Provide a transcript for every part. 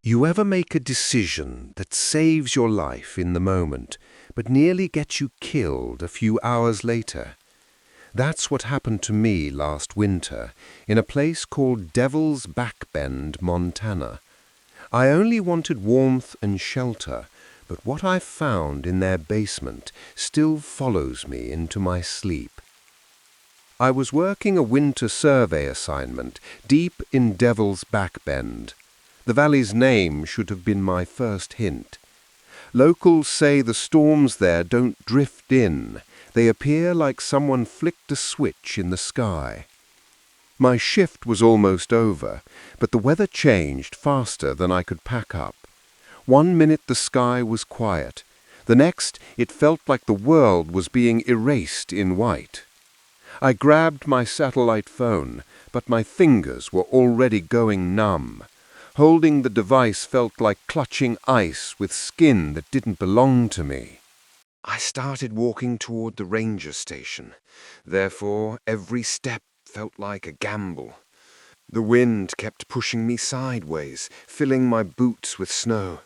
You ever make a decision that saves your life in the moment, but nearly gets you killed a few hours later? That's what happened to me last winter in a place called Devil's Backbend, Montana. I only wanted warmth and shelter, but what I found in their basement still follows me into my sleep. I was working a winter survey assignment deep in Devil's Backbend. The valley's name should have been my first hint. Locals say the storms there don't drift in. They appear like someone flicked a switch in the sky. My shift was almost over, but the weather changed faster than I could pack up. 1 minute the sky was quiet. The next, it felt like the world was being erased in white. I grabbed my satellite phone, but my fingers were already going numb. Holding the device felt like clutching ice with skin that didn't belong to me. I started walking toward the ranger station. Therefore, every step felt like a gamble. The wind kept pushing me sideways, filling my boots with snow.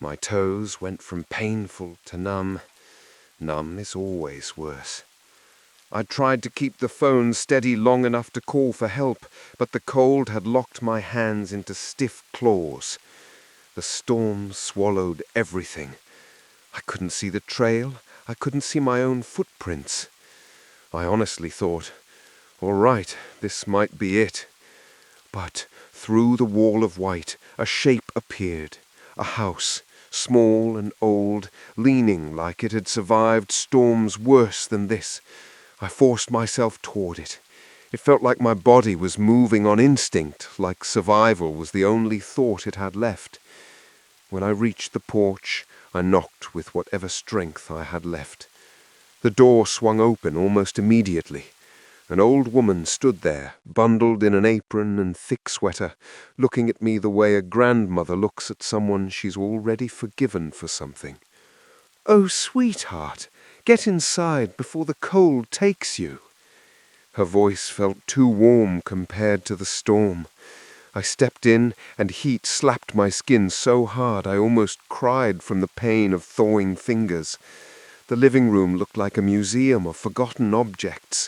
My toes went from painful to numb. Numb is always worse. I tried to keep the phone steady long enough to call for help, but the cold had locked my hands into stiff claws. The storm swallowed everything. I couldn't see the trail. I couldn't see my own footprints. I honestly thought, all right, this might be it. But through the wall of white, a shape appeared. A house, small and old, leaning like it had survived storms worse than this. I forced myself toward it. It felt like my body was moving on instinct, like survival was the only thought it had left. When I reached the porch, I knocked with whatever strength I had left. The door swung open almost immediately. An old woman stood there, bundled in an apron and thick sweater, looking at me the way a grandmother looks at someone she's already forgiven for something. "Oh, sweetheart, get inside before the cold takes you." Her voice felt too warm compared to the storm. I stepped in, and heat slapped my skin so hard I almost cried from the pain of thawing fingers. The living room looked like a museum of forgotten objects.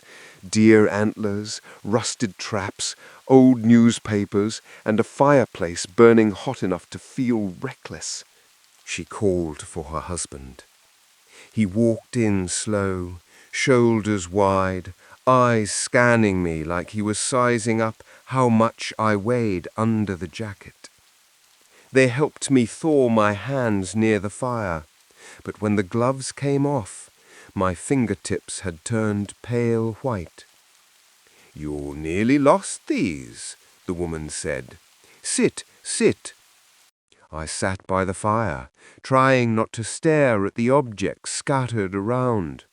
Deer antlers, rusted traps, old newspapers, and a fireplace burning hot enough to feel reckless. She called for her husband. He walked in slow, shoulders wide, eyes scanning me like he was sizing up how much I weighed under the jacket. They helped me thaw my hands near the fire, but when the gloves came off, my fingertips had turned pale white. "You nearly lost these," the woman said. "Sit, sit." I sat by the fire, trying not to stare at the objects scattered around.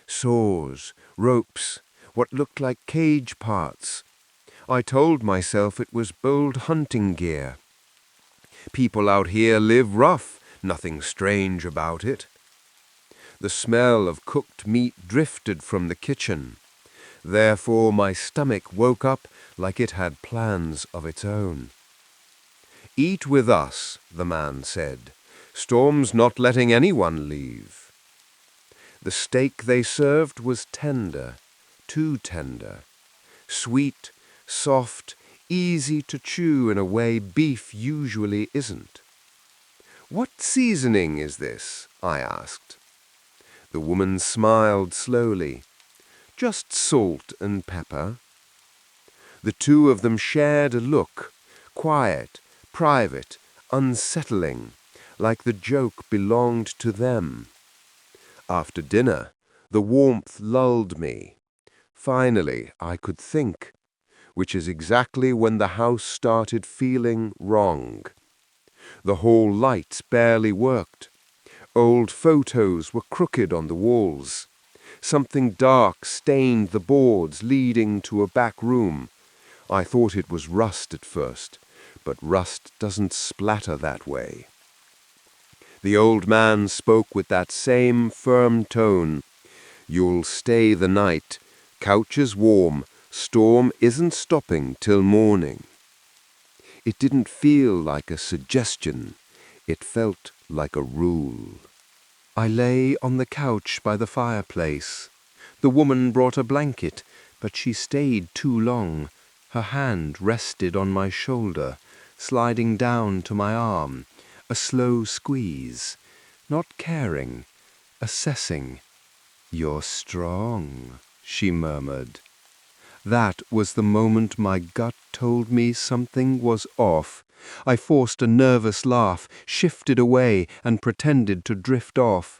Saws, ropes, what looked like cage parts. I told myself it was bold hunting gear. People out here live rough, nothing strange about it. The smell of cooked meat drifted from the kitchen. Therefore my stomach woke up like it had plans of its own. "Eat with us," the man said. "Storm's not letting anyone leave." The steak they served was tender, too tender. Sweet, soft, easy to chew in a way beef usually isn't. "What seasoning is this?" I asked. The woman smiled slowly. "Just salt and pepper." The two of them shared a look, quiet, private, unsettling, like the joke belonged to them. After dinner, the warmth lulled me. Finally, I could think, which is exactly when the house started feeling wrong. The hall lights barely worked. Old photos were crooked on the walls. Something dark stained the boards leading to a back room. I thought it was rust at first, but rust doesn't splatter that way. The old man spoke with that same firm tone. "You'll stay the night. Couch is warm. Storm isn't stopping till morning." It didn't feel like a suggestion. It felt like a rule. I lay on the couch by the fireplace. The woman brought a blanket, but she stayed too long. Her hand rested on my shoulder, sliding down to my arm, a slow squeeze, not caring, assessing. "You're strong," she murmured. That was the moment my gut told me something was off. I forced a nervous laugh, shifted away, and pretended to drift off.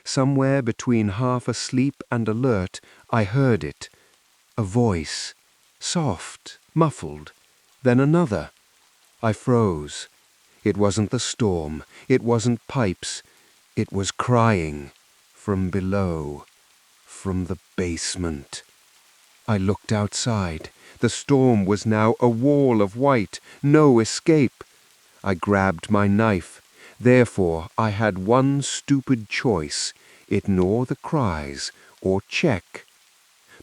Somewhere between half asleep and alert, I heard it. A voice, soft, muffled, then another. I froze. It wasn't the storm. It wasn't pipes. It was crying from below, from the basement. I looked outside. The storm was now a wall of white, no escape. I grabbed my knife. Therefore, I had one stupid choice: ignore the cries or check.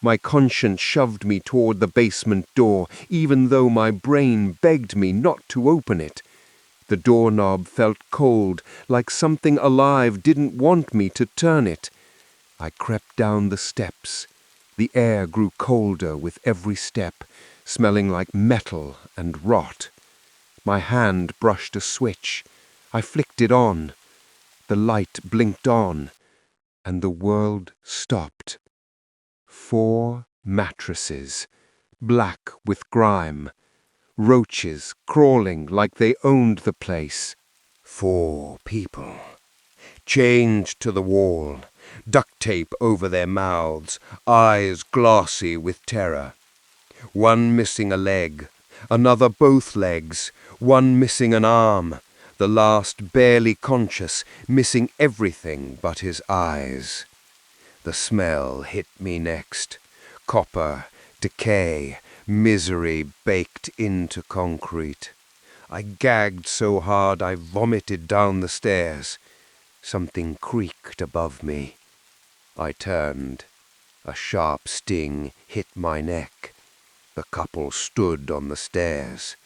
My conscience shoved me toward the basement door, even though my brain begged me not to open it. The doorknob felt cold, like something alive didn't want me to turn it. I crept down the steps. The air grew colder with every step, smelling like metal and rot. My hand brushed a switch. I flicked it on. The light blinked on, and the world stopped. 4 mattresses, black with grime. Roaches crawling like they owned the place. 4 people, chained to the wall, duct tape over their mouths, eyes glassy with terror. One missing a leg, another both legs, one missing an arm, the last barely conscious, missing everything but his eyes. The smell hit me next. Copper, decay, misery baked into concrete. I gagged so hard I vomited down the stairs. Something creaked above me. I turned. A sharp sting hit my neck. The couple stood on the stairs,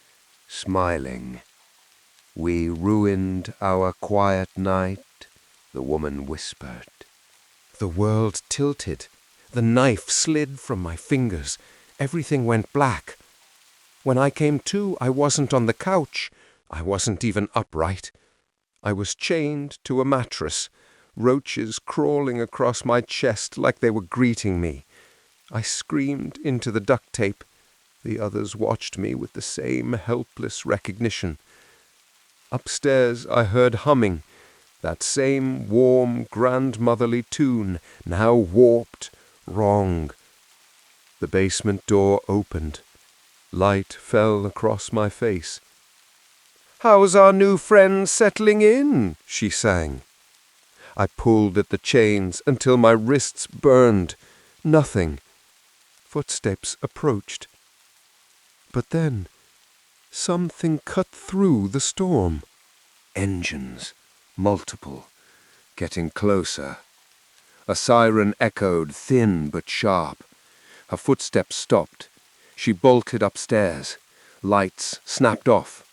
smiling. "We ruined our quiet night," the woman whispered. The world tilted. The knife slid from my fingers. Everything went black. When I came to, I wasn't on the couch. I wasn't even upright. I was chained to a mattress, roaches crawling across my chest like they were greeting me. I screamed into the duct tape. The others watched me with the same helpless recognition. Upstairs I heard humming, that same warm grandmotherly tune, now warped, wrong. The basement door opened. Light fell across my face. "How's our new friend settling in?" she sang. I pulled at the chains until my wrists burned. Nothing. Footsteps approached. But then, something cut through the storm. Engines, multiple, getting closer. A siren echoed, thin but sharp. Her footsteps stopped. She bolted upstairs. Lights snapped off.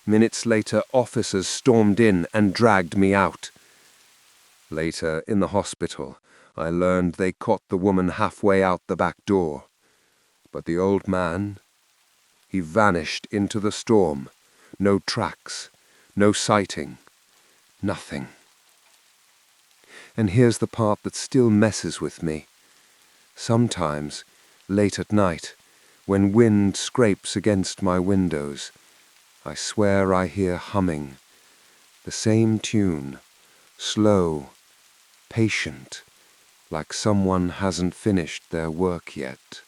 Minutes later, officers stormed in and dragged me out. Later, in the hospital, I learned they caught the woman halfway out the back door. But the old man, he vanished into the storm. No tracks, no sighting, nothing. And here's the part that still messes with me. Sometimes, late at night, when wind scrapes against my windows, I swear I hear humming, the same tune, slow, patient, like someone hasn't finished their work yet.